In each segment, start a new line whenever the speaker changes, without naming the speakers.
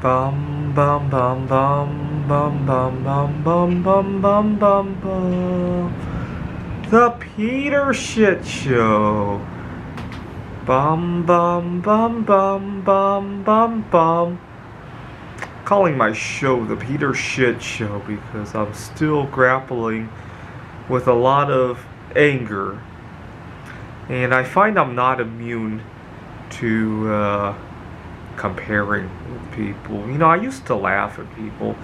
Bum bum bum bum bum bum bum bum bum bum bum bum. The Peter Shit Show. Bum bum bum bum bum bum bum. Calling my show the Peter Shit Show because I'm still grappling with a lot of anger. And I find I'm not immune to comparing with people. You know, I used to laugh at people.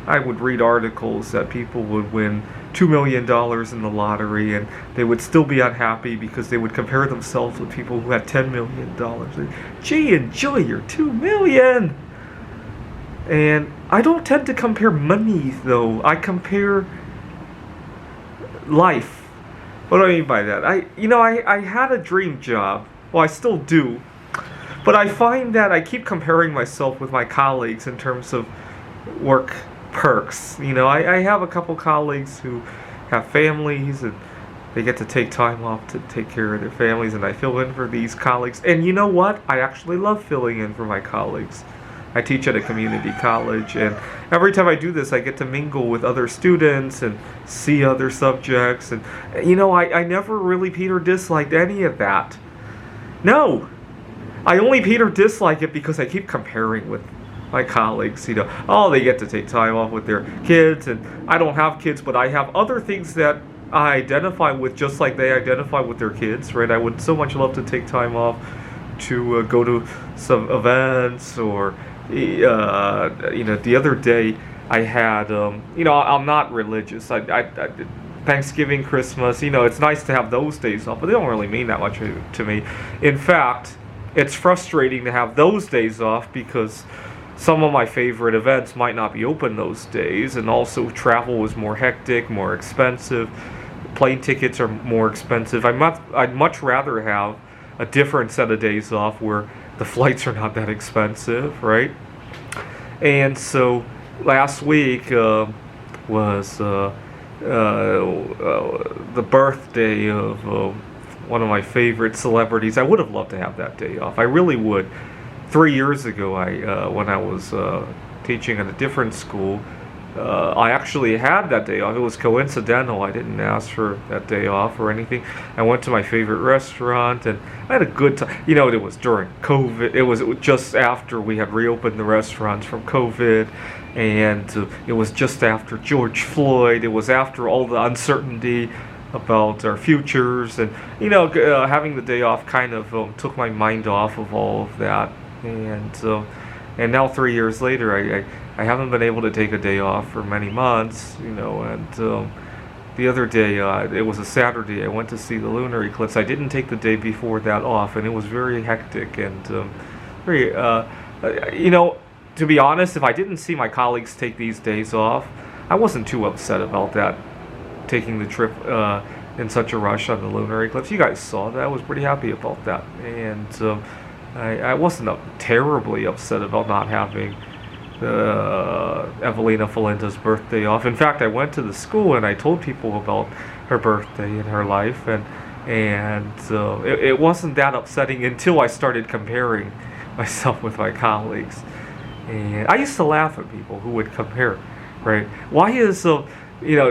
I would read articles that people would win $2 million in the lottery and they would still be unhappy because they would compare themselves with people who had $10 million. Gee, enjoy your $2 million! And I don't tend to compare money, though. I compare life. What do I mean by that? I had a dream job. Well, I still do. But I find that I keep comparing myself with my colleagues in terms of work perks. You know, I have a couple colleagues who have families and they get to take time off to take care of their families, and I fill in for these colleagues. And you know what? I actually love filling in for my colleagues. I teach at a community college, and every time I do this, I get to mingle with other students and see other subjects. And, you know, I never really Peter disliked any of that. No! I only Peter dislike it because I keep comparing with my colleagues. You know, oh, they get to take time off with their kids, and I don't have kids, but I have other things that I identify with just like they identify with their kids, right? I would so much love to take time off to go to some events, or you know, the other day I had, you know, I'm not religious. I Thanksgiving, Christmas, you know, it's nice to have those days off, but they don't really mean that much to me. In fact, it's frustrating to have those days off because some of my favorite events might not be open those days, and also travel is more hectic, more expensive. Plane tickets are more expensive. I'd much rather have a different set of days off where the flights are not that expensive, right? And so last week was the birthday of one of my favorite celebrities. I would have loved to have that day off. I really would. 3 years ago, when I was teaching at a different school, I actually had that day off. It was coincidental. I didn't ask for that day off or anything. I went to my favorite restaurant and I had a good time. You know, it was during COVID. It was just after we had reopened the restaurants from COVID, and it was just after George Floyd. It was after all the uncertainty about our futures, and you know, having the day off kind of took my mind off of all of that. And now 3 years later, I haven't been able to take a day off for many months, you know. And the other day, it was a Saturday, I went to see the lunar eclipse. I didn't take the day before that off, and it was very hectic and very, you know, to be honest, if I didn't see my colleagues take these days off, I wasn't too upset about that, taking the trip in such a rush on the lunar eclipse. You guys saw that. I was pretty happy about that. And I wasn't terribly upset about not having Evelina Felinda's birthday off. In fact, I went to the school and I told people about her birthday and her life, and it wasn't that upsetting until I started comparing myself with my colleagues. And I used to laugh at people who would compare, right? Why is, you know,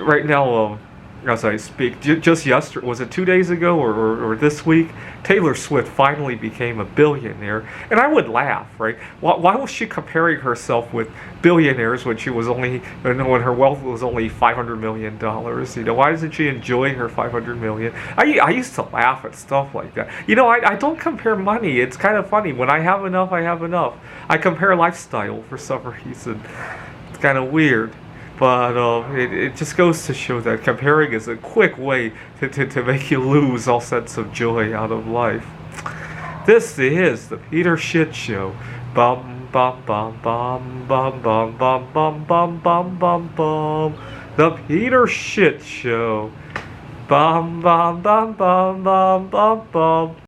right now, as I speak, just yesterday, was it 2 days ago or this week, Taylor Swift finally became a billionaire. And I would laugh, right? Why was she comparing herself with billionaires when she was only, when her wealth was only $500 million? You know, why isn't she enjoying her $500 million? I used to laugh at stuff like that. You know, I don't compare money. It's kind of funny. When I have enough, I have enough. I compare lifestyle for some reason. It's kind of weird. But it just goes to show that comparing is a quick way to make you lose all sense of joy out of life. This is the Peter Shit Show. Bum bum bum bum bum bum bum bum bum bum bum bum. The Peter Shit Show. Bum bum bum bum bum bum bum.